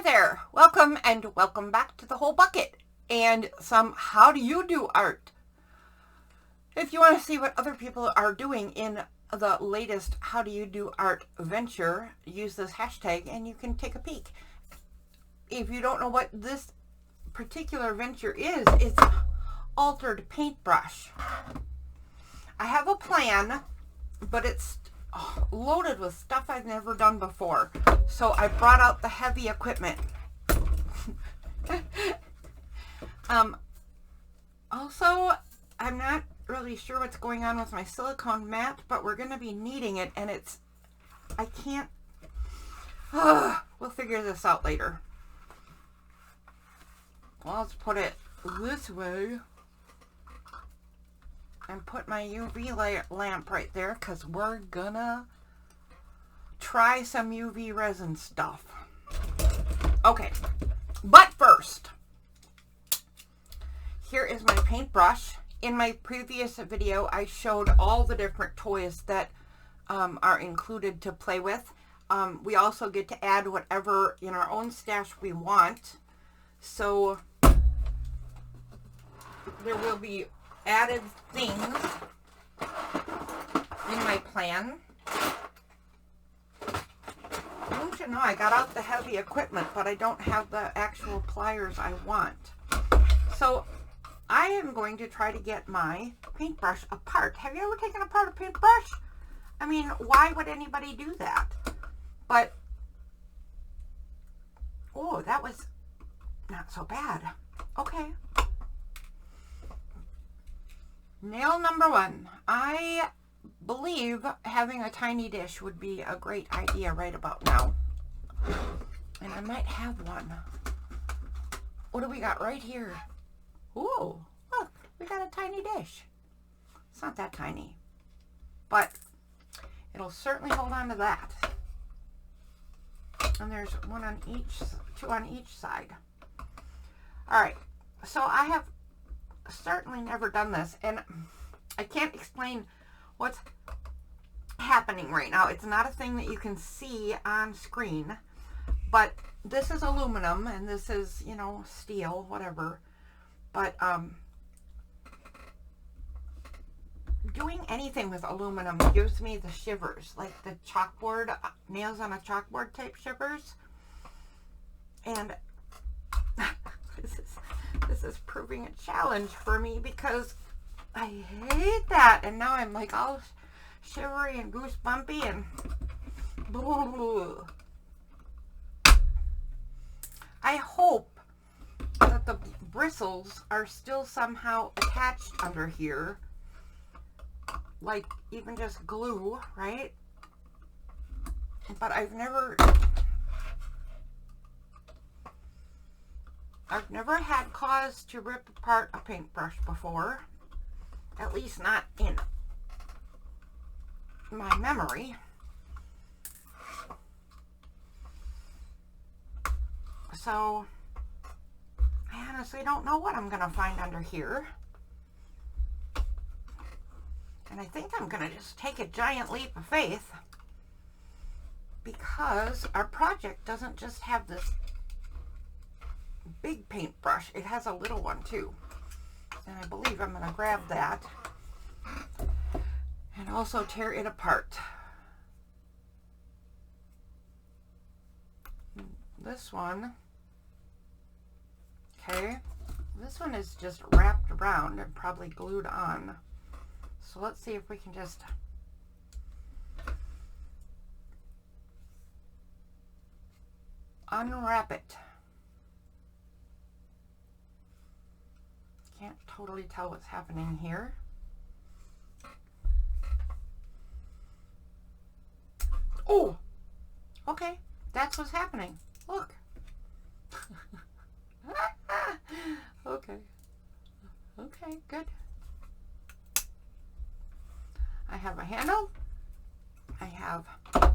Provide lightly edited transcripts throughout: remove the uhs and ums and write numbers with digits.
there, welcome and welcome back to the Whole Bucket and some how do you do art. If you want to see what other people are doing in the latest how do you do art venture, use this hashtag and you can take a peek. If you don't know what this particular venture is, it's altered paintbrush. I have a plan, but it's loaded with stuff I've never done before. So I brought out the heavy equipment. Also, I'm not really sure what's going on with my silicone mat, but we're going to be needing it, and I can't, we'll figure this out later. Well, let's put it this way and put my UV lamp right there, because we're gonna try some UV resin stuff. Okay, but first, here is my paintbrush. In my previous video, I showed all the different toys that are included to play with. We also get to add whatever in our own stash we want. So there will be added things in my plan. Don't you know, I got out the heavy equipment, but I don't have the actual pliers I want. So I am going to try to get my paintbrush apart. Have you ever taken apart a paintbrush? I mean, why would anybody do that? But, oh, that was not so bad. Okay. Nail number one. I believe having a tiny dish would be a great idea right about now. And I might have one. What do we got right here? Ooh, look, we got a tiny dish. It's not that tiny, but it'll certainly hold on to that. And there's two on each side. All right, so I have certainly never done this, and I can't explain what's happening right now. It's not a thing that you can see on screen, but this is aluminum and this is, you know, steel, whatever. But doing anything with aluminum gives me the shivers, like the chalkboard, nails on a chalkboard type shivers. And this is proving a challenge for me because I hate that. And now I'm like all shivery and goosebumpy and blah. I hope that the bristles are still somehow attached under here, like even just glue, right? But I've never had cause to rip apart a paintbrush before, at least not in my memory. So I honestly don't know what I'm going to find under here. And I think I'm going to just take a giant leap of faith, because our project doesn't just have this big paintbrush. It has a little one too. And I believe I'm going to grab that and also tear it apart. This one. Okay, this one is just wrapped around and probably glued on. So let's see if we can just unwrap it. Can't totally tell what's happening here. Oh, okay, that's what's happening. Look. Okay, good. I have a handle. I have a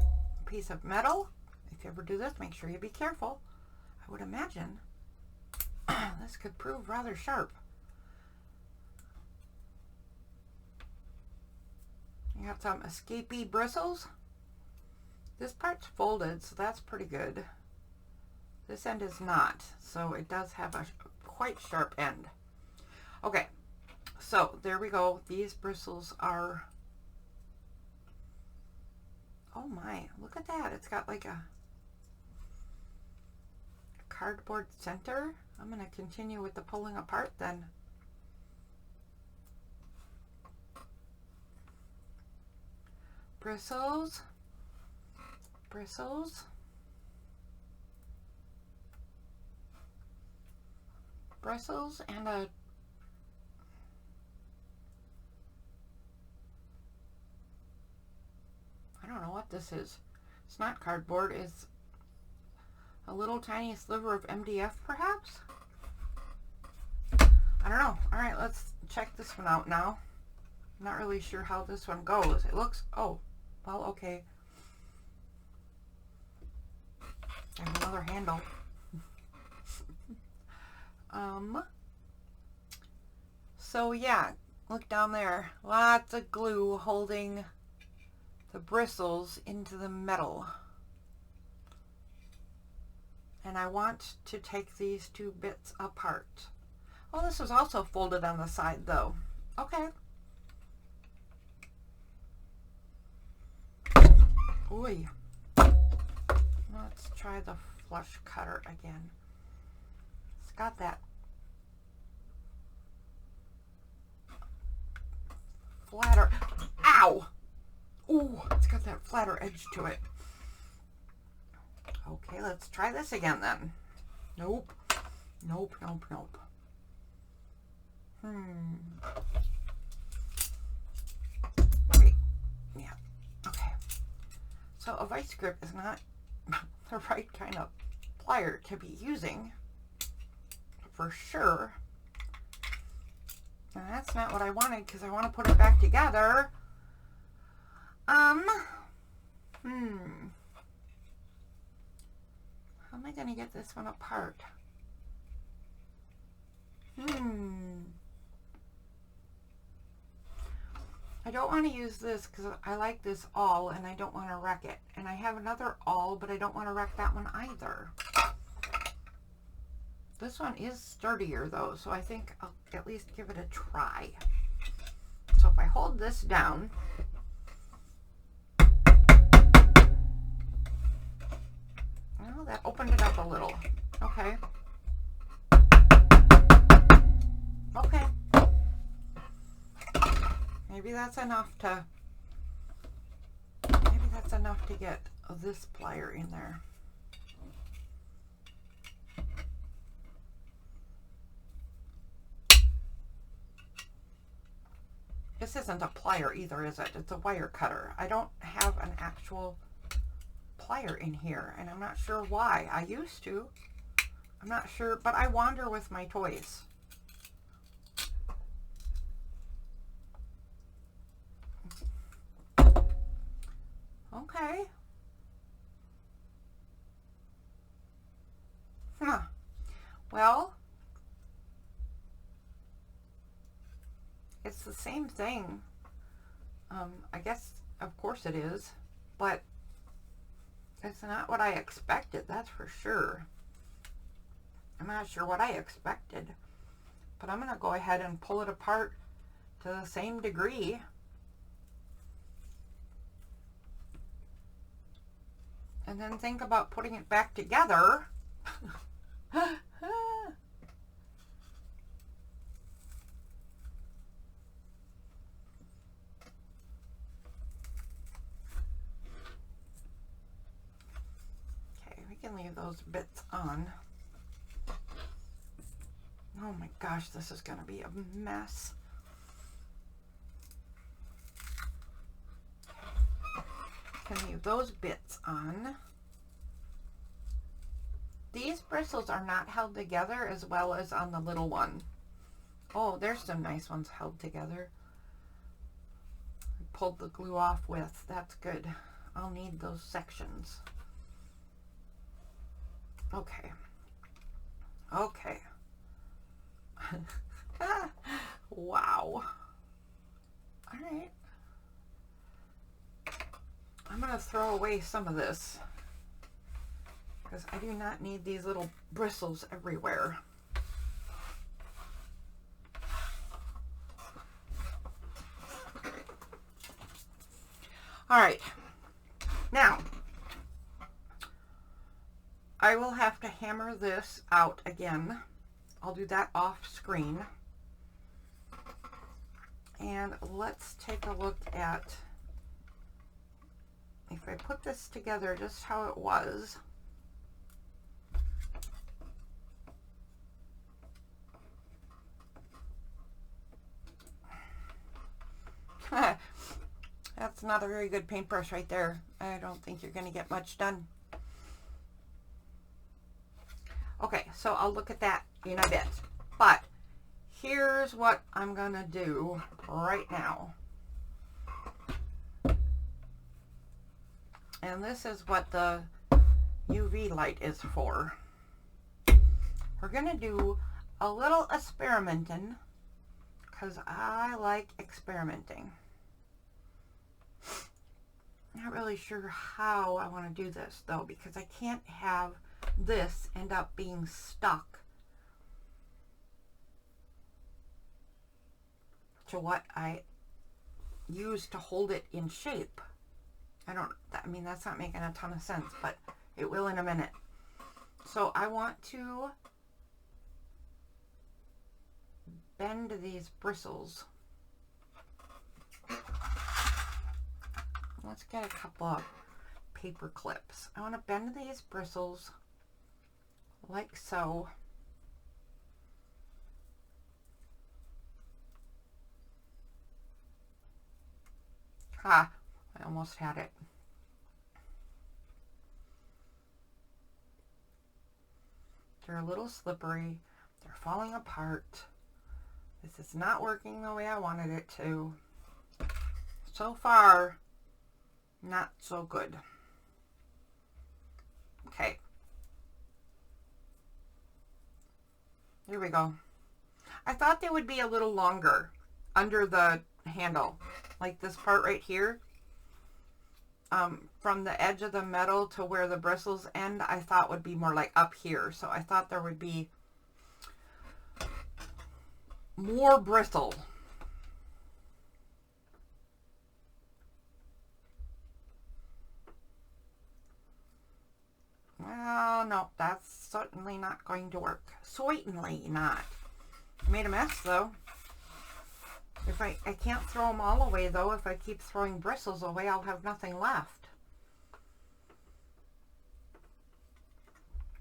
piece of metal. If you ever do this, make sure you be careful. I would imagine this could prove rather sharp. You got some escapee bristles. This part's folded, so that's pretty good. This end is not, so it does have a quite sharp end. Okay, so there we go. These bristles are, oh my, look at that. It's got like a cardboard center. I'm going to continue with the pulling apart then. Bristles, bristles, bristles, and a I don't know what this is. It's not cardboard. It's a little tiny sliver of MDF, perhaps? I don't know. All right, let's check this one out now. I'm not really sure how this one goes. It looks, oh, well, okay. There's another handle. So yeah, look down there. Lots of glue holding the bristles into the metal. And I want to take these two bits apart. Oh, this was also folded on the side though. Okay. Ooh. Let's try the flush cutter again. It's got that flatter, ow! Ooh, it's got that flatter edge to it. Okay, let's try this again then. Nope. Nope, nope, nope. Wait. Yeah. Okay. So a vice grip is not the right kind of plier to be using, for sure. And that's not what I wanted, because I want to put it back together. How am I going to get this one apart? I don't want to use this because I like this awl and I don't want to wreck it. And I have another awl, but I don't want to wreck that one either. This one is sturdier though, so I think I'll at least give it a try. So if I hold this down, well, that opened it up a little. Okay. Okay. Maybe that's enough to get this plier in there. This isn't a plier either, is it? It's a wire cutter. I don't have an actual plier in here, and I'm not sure why. I used to. I'm not sure, but I wander with my toys. Okay. Huh. Well, it's the same thing. I guess, of course it is, but it's not what I expected, that's for sure. I'm not sure what I expected, but I'm going to go ahead and pull it apart to the same degree. And then think about putting it back together. Okay, we can leave those bits on. Oh my gosh, this is going to be a mess. Can leave those bits on. These bristles are not held together as well as on the little one. Oh, there's some nice ones held together. I pulled the glue off with. That's good. I'll need those sections. Okay. Okay. Wow. All right. I'm going to throw away some of this. because I do not need these little bristles everywhere. All right, now I will have to hammer this out again. I'll do that off screen. And let's take a look at, if I put this together, just how it was. That's not a very good paintbrush right there. I don't think you're going to get much done. Okay, so I'll look at that in a bit. But here's what I'm going to do right now. And this is what the UV light is for. We're going to do a little experimenting because I like experimenting. Not really sure how I want to do this though, because I can't have this end up being stuck to what I use to hold it in shape. I mean, that's not making a ton of sense, but it will in a minute. So I want to bend these bristles. Let's get a couple of paper clips. I want to bend these bristles like so. Ah, I almost had it. They're a little slippery. They're falling apart. This is not working the way I wanted it to. So far, not so good. Okay. Here we go. I thought they would be a little longer under the handle, like this part right here. From the edge of the metal to where the bristles end, I thought would be more like up here. So I thought there would be more bristle. Well, no, that's certainly not going to work. Certainly not. I made a mess though. If I can't throw them all away though. If I keep throwing bristles away, I'll have nothing left.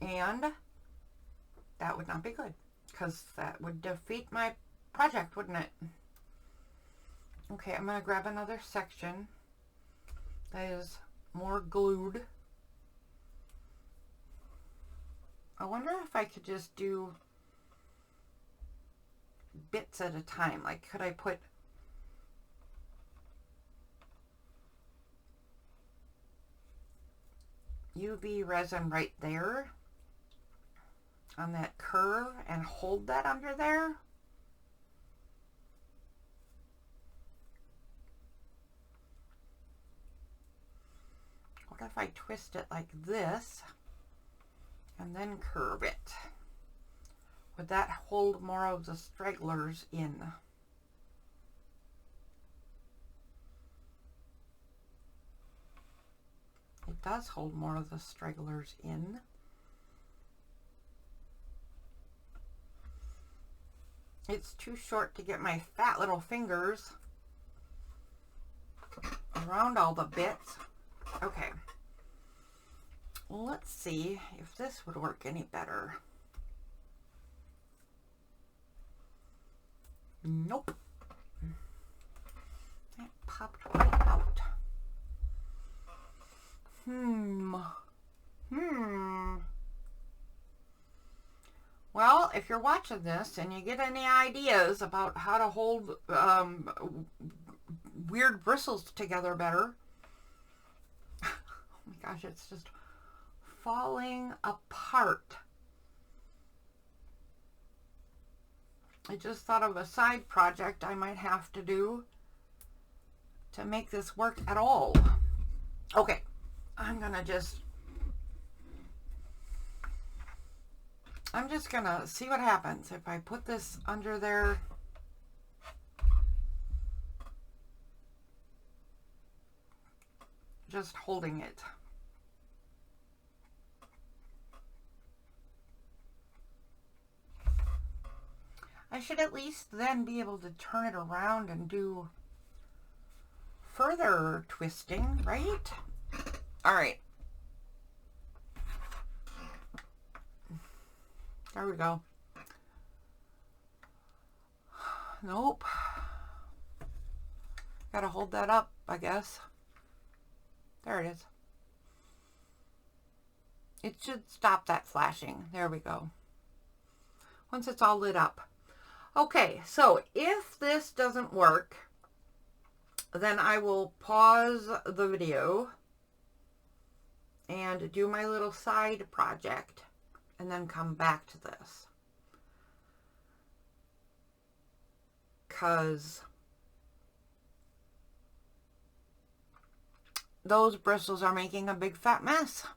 And that would not be good, because that would defeat my project, wouldn't it? Okay, I'm going to grab another section that is more glued. I wonder if I could just do bits at a time. Like, could I put UV resin right there on that curve and hold that under there? What if I twist it like this and then curve it? Would that hold more of the stragglers in? It does hold more of the stragglers in. It's too short to get my fat little fingers around all the bits. Okay. Let's see if this would work any better. Nope. That popped right out. Well, if you're watching this and you get any ideas about how to hold weird bristles together better, oh my gosh, it's just falling apart. I just thought of a side project I might have to do to make this work at all. Okay, I'm gonna just I'm just gonna see what happens if I put this under there. Just holding it. I should at least then be able to turn it around and do further twisting, right? All right. There we go. Nope. Gotta hold that up, I guess. There it is. It should stop that flashing. There we go. Once it's all lit up. Okay, so if this doesn't work, then I will pause the video and do my little side project and then come back to this. Because those bristles are making a big fat mess.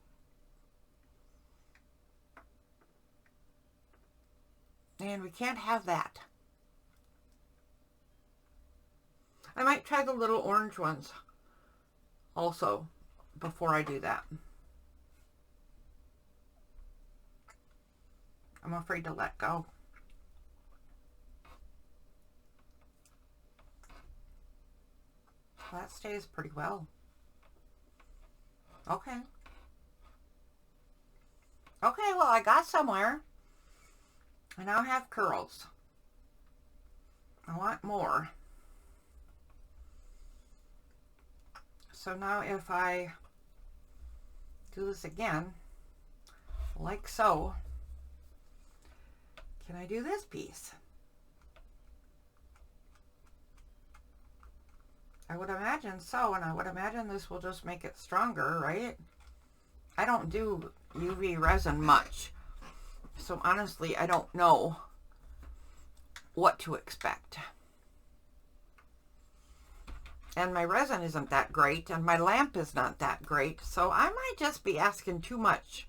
And we can't have that. I might try the little orange ones also before I do that. I'm afraid to let go. That stays pretty well. Okay. Okay, well, I got somewhere. I now have curls. I want more. So now if I do this again, like so, can I do this piece? I would imagine so, and I would imagine this will just make it stronger, right? I don't do UV resin much, so honestly, I don't know what to expect. And my resin isn't that great, and my lamp is not that great, so I might just be asking too much.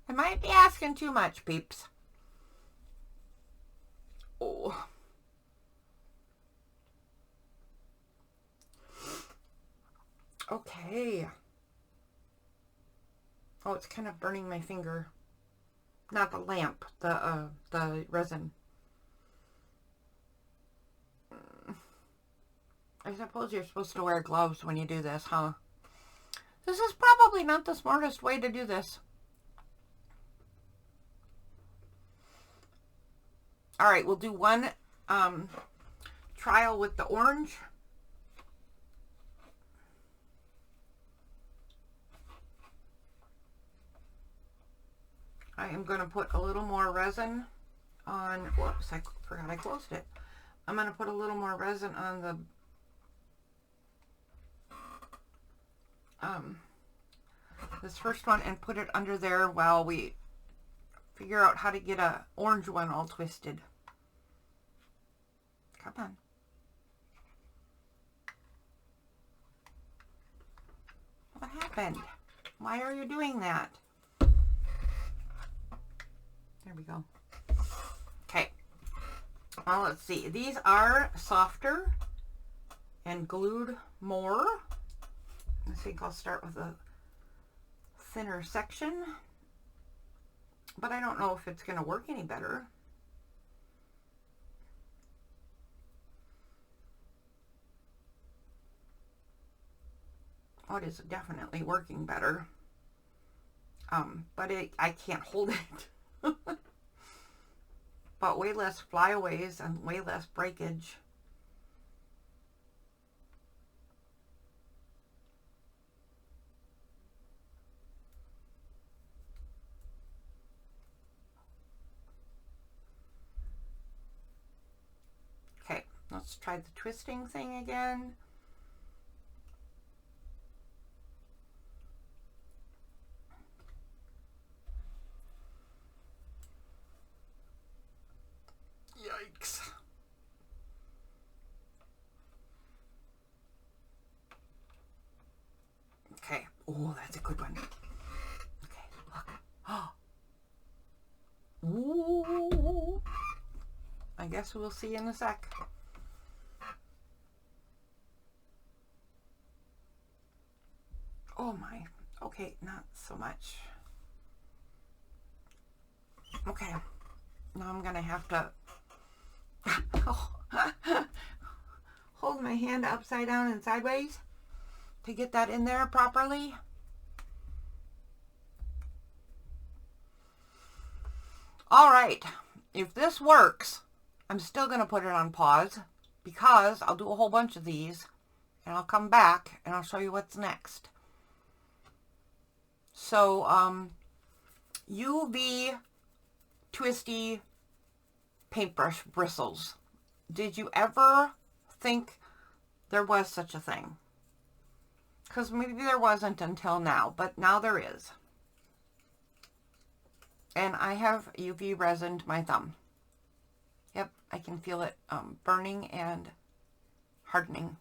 I might be asking too much, peeps. Oh. Okay. Oh, it's kind of burning my finger. Not the lamp, the resin. I suppose you're supposed to wear gloves when you do this, huh? This is probably not the smartest way to do this. All right, we'll do one trial with the orange. I am going to put a little more resin on, whoops, I forgot I closed it. I'm going to put a little more resin on the this first one and put it under there while we figure out how to get a orange one all twisted. Come on. What happened? Why are you doing that? There we go. Okay. Well, let's see. These are softer and glued more. I think I'll start with a thinner section, but I don't know if it's going to work any better. Oh, it is definitely working better, but I can't hold it. But way less flyaways and way less breakage. Okay, let's try the twisting thing again. Yikes. Okay. Oh, that's a good one. Okay, look. Oh. I guess we'll see in a sec. Oh my. Okay, not so much. Okay. Now I'm going to have to hold my hand upside down and sideways to get that in there properly. All right. If this works, I'm still going to put it on pause because I'll do a whole bunch of these and I'll come back and I'll show you what's next. So, UV twisty paintbrush bristles. Did you ever think there was such a thing? Because maybe there wasn't until now, but now there is. And I have UV resined my thumb. Yep, I can feel it burning and hardening.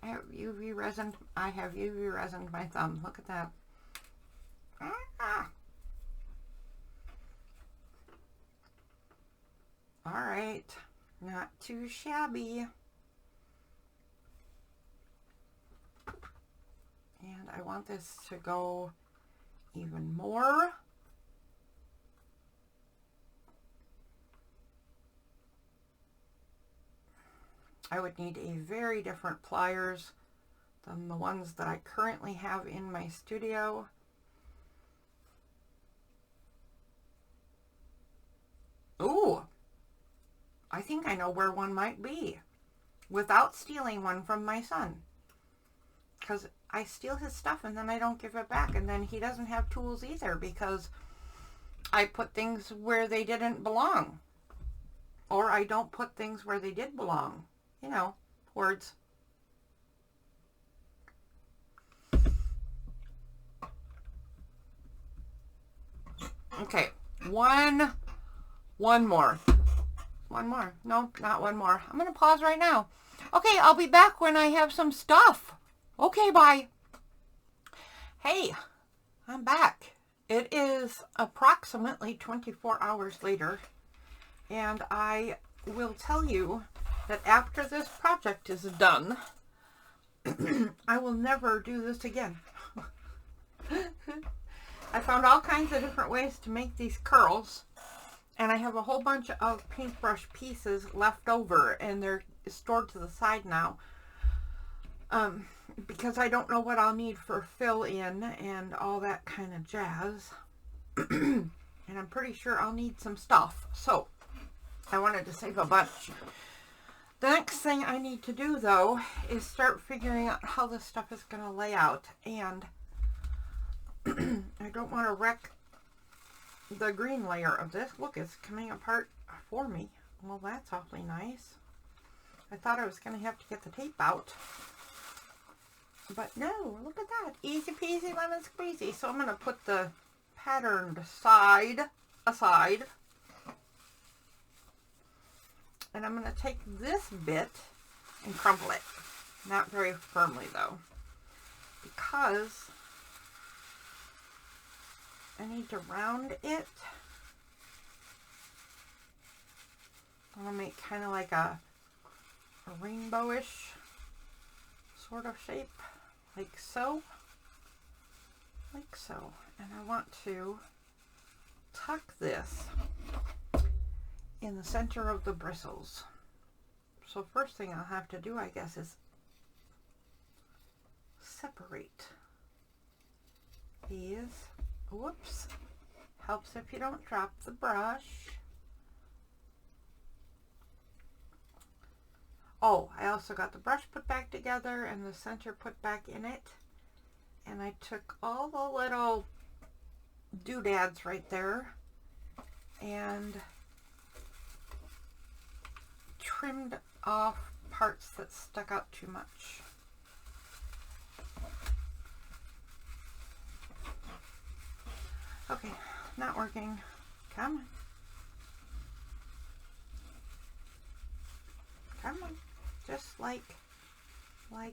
I have UV resined my thumb. Look at that. Ah. All right, not too shabby. And I want this to go even more. I would need a very different pliers than the ones that I currently have in my studio. Ooh, I think I know where one might be without stealing one from my son. Because I steal his stuff and then I don't give it back, and then he doesn't have tools either because I put things where they didn't belong. Or I don't put things where they did belong. You know, words. Okay, one more. One more. No, not one more. I'm going to pause right now. Okay, I'll be back when I have some stuff. Okay, bye. Hey, I'm back. It is approximately 24 hours later, and I will tell you that after this project is done, I will never do this again. I found all kinds of different ways to make these curls, and I have a whole bunch of paintbrush pieces left over, and they're stored to the side now, because I don't know what I'll need for fill-in and all that kind of jazz. And I'm pretty sure I'll need some stuff, so I wanted to save a bunch. The next thing I need to do, though, is start figuring out how this stuff is going to lay out. And I don't want to wreck the green layer of this. Look, it's coming apart for me. Well, that's awfully nice. I thought I was going to have to get the tape out. But no, look at that. Easy peasy lemon squeezy. So I'm going to put the patterned side aside. And I'm going to take this bit and crumple it. Not very firmly, though, because I need to round it. I'm going to make kind of like a rainbowish sort of shape, like so. Like so. And I want to tuck this in the center of the bristles. So first thing I'll have to do, I guess, is separate these. Whoops. Helps if you don't drop the brush. Oh, I also got the brush put back together and the center put back in it. And I took all the little doodads right there and trimmed off parts that stuck out too much. Okay, not working. Come on. Come on. Just like, I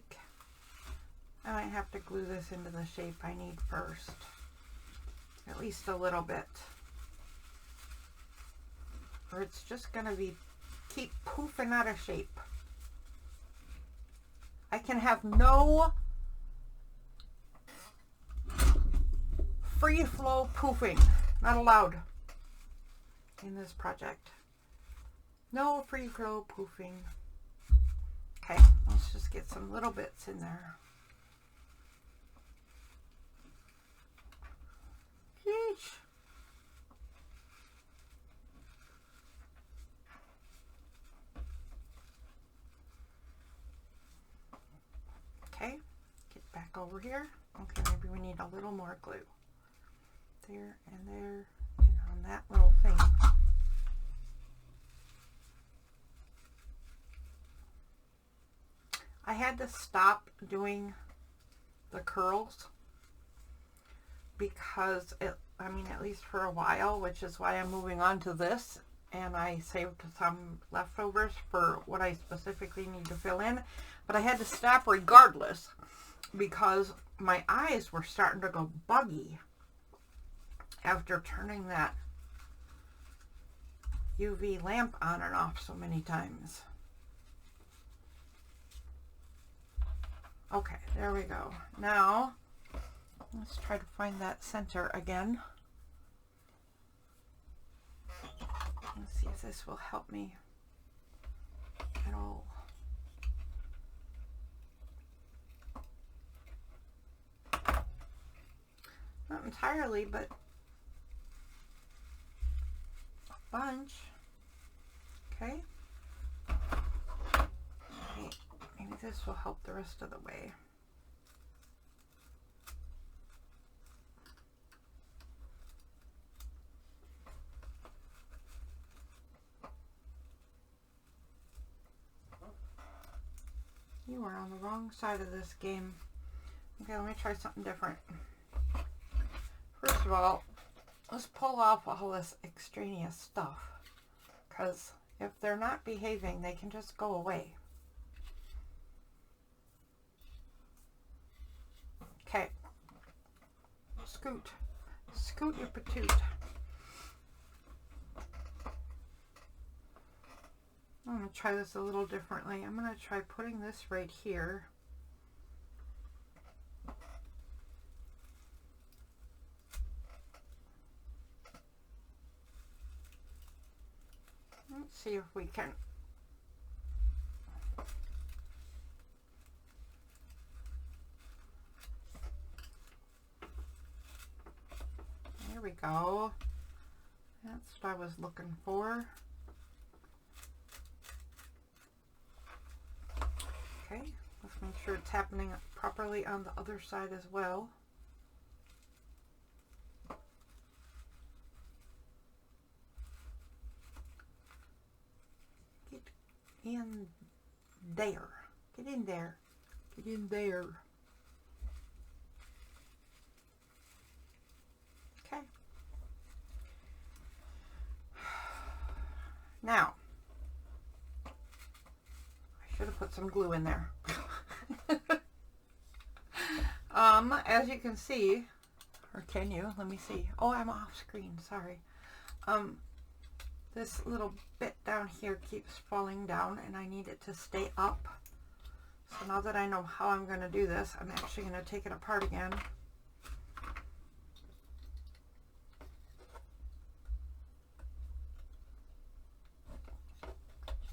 might have to glue this into the shape I need first. At least a little bit. or it's just going to keep poofing out of shape. I can have no free flow poofing. Not allowed in this project. No free flow poofing. Okay, let's just get some little bits in there. Yeesh. Okay, get back over here. Okay, maybe we need a little more glue. There and there and on that little thing. I had to stop doing the curls because I mean, at least for a while, which is why I'm moving on to this, and I saved some leftovers for what I specifically need to fill in, but I had to stop regardless because my eyes were starting to go buggy after turning that UV lamp on and off so many times. Okay, there we go. Now, let's try to find that center again. Let's see if this will help me at all. Not entirely, but a bunch. Okay. Maybe this will help the rest of the way. You are on the wrong side of this game. Okay, let me try something different. First of all, let's pull off all this extraneous stuff, because if they're not behaving, they can just go away. Okay, scoot your patoot. I'm going to try this a little differently. I'm going to try putting this right here. Let's see if we can. There we go. That's what I was looking for. Okay, let's make sure it's happening properly on the other side as well. Get in there. Get in there. Get in there. Okay. Now, should have put some glue in there. As you can see, or can you? Let me see. Oh, I'm off screen. Sorry. This little bit down here keeps falling down, and I need it to stay up. So now that I know how I'm going to do this, I'm actually going to take it apart again.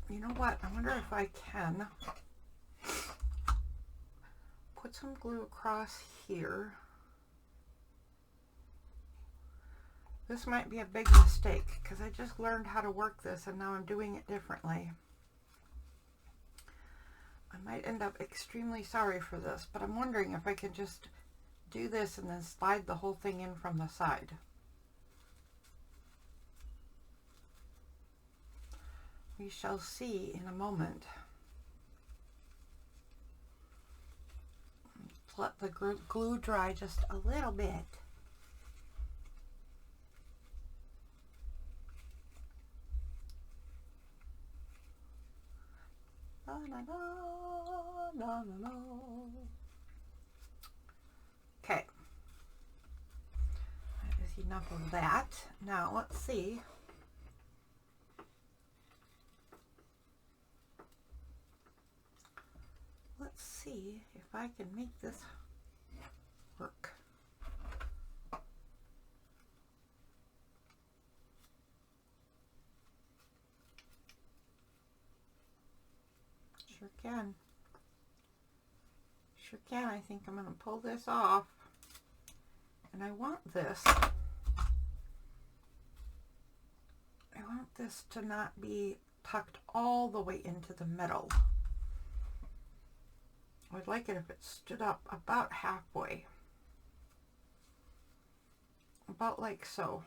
You know what? I wonder if I can put some glue across here. This might be a big mistake because I just learned how to work this and now I'm doing it differently. I might end up extremely sorry for this, but I'm wondering if I can just do this and then slide the whole thing in from the side. We shall see in a moment. Let's let the glue dry just a little bit. La, la, la, la, la, la. Okay. That is enough of that. Now let's see see if I can make this work. Sure can. Sure can. I think I'm going to pull this off. And I want this. I want this to not be tucked all the way into the middle. I would like it if it stood up about halfway. About like so.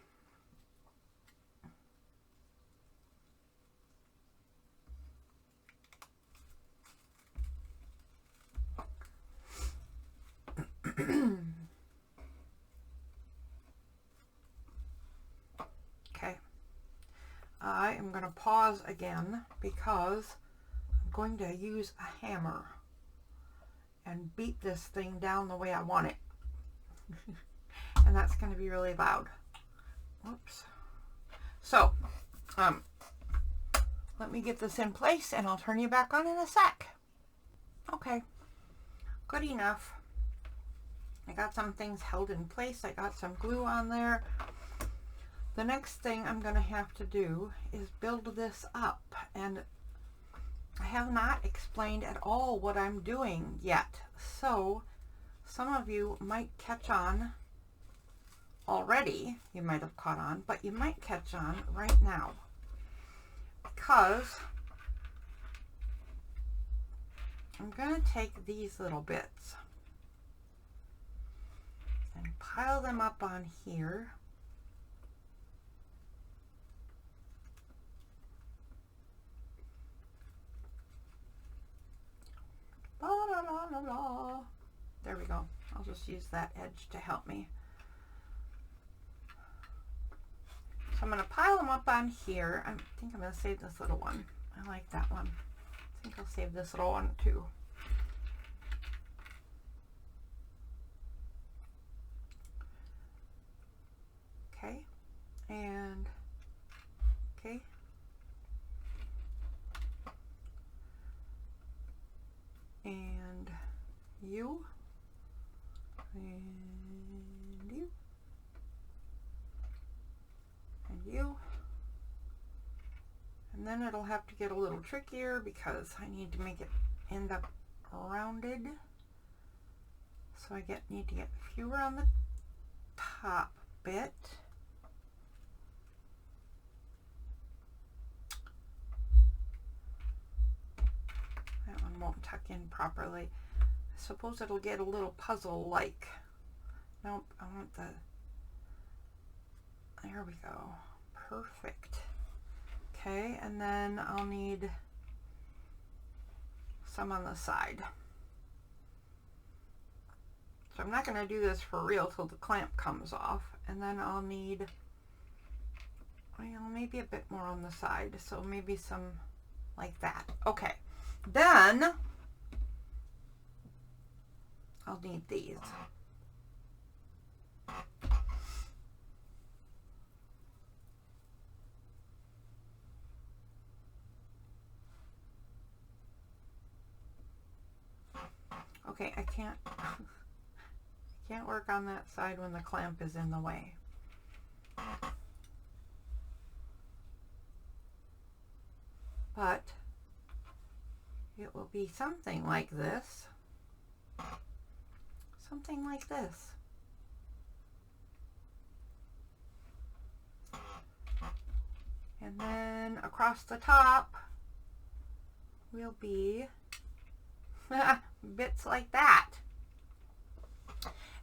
Okay. I am going to pause again because I'm going to use a hammer and beat this thing down the way I want it. And that's going to be really loud. Whoops. So, let me get this in place and I'll turn you back on in a sec. Okay, good enough. I got some things held in place. I got some glue on there. The next thing I'm going to have to do is build this up, and I have not explained at all what I'm doing yet. So some of you might catch on already. You might have caught on, but you might catch on right now, because I'm going to take these little bits and pile them up on here. La, la, la, la, la. There we go. I'll just use that edge to help me. So I'm going to pile them up on here. I think I'm going to save this little one. I like that one. I think I'll save this little one too. Okay. And okay. And you, and you, and you, and then it'll have to get a little trickier because I need to make it end up rounded, so I need to get fewer on the top bit. Won't tuck in properly. I suppose it'll get a little puzzle like. Nope, I want the, there we go, perfect. Okay, and then I'll need some on the side. So I'm not going to do this for real till the clamp comes off, and then I'll need, well, maybe a bit more on the side, so maybe some like that. Okay. Then I'll need these. Okay, I can't work on that side when the clamp is in the way. But it will be something like this. Something like this. And then across the top will be bits like that.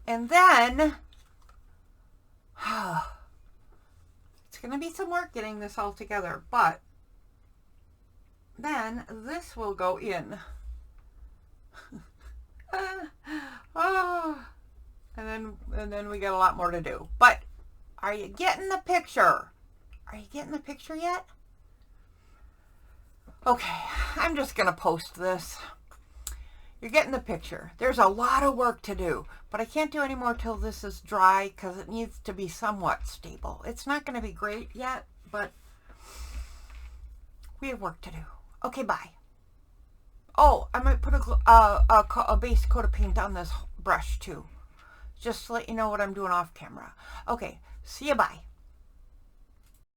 And then it's going to be some work getting this all together, but then this will go in. And then we got a lot more to do. But are you getting the picture? Are you getting the picture yet? Okay, I'm just going to post this. You're getting the picture. There's a lot of work to do, but I can't do any more till this is dry because it needs to be somewhat stable. It's not going to be great yet, but we have work to do. Okay, bye. Oh, I might put a base coat of paint on this brush too. Just to let you know what I'm doing off camera. Okay, see you, bye.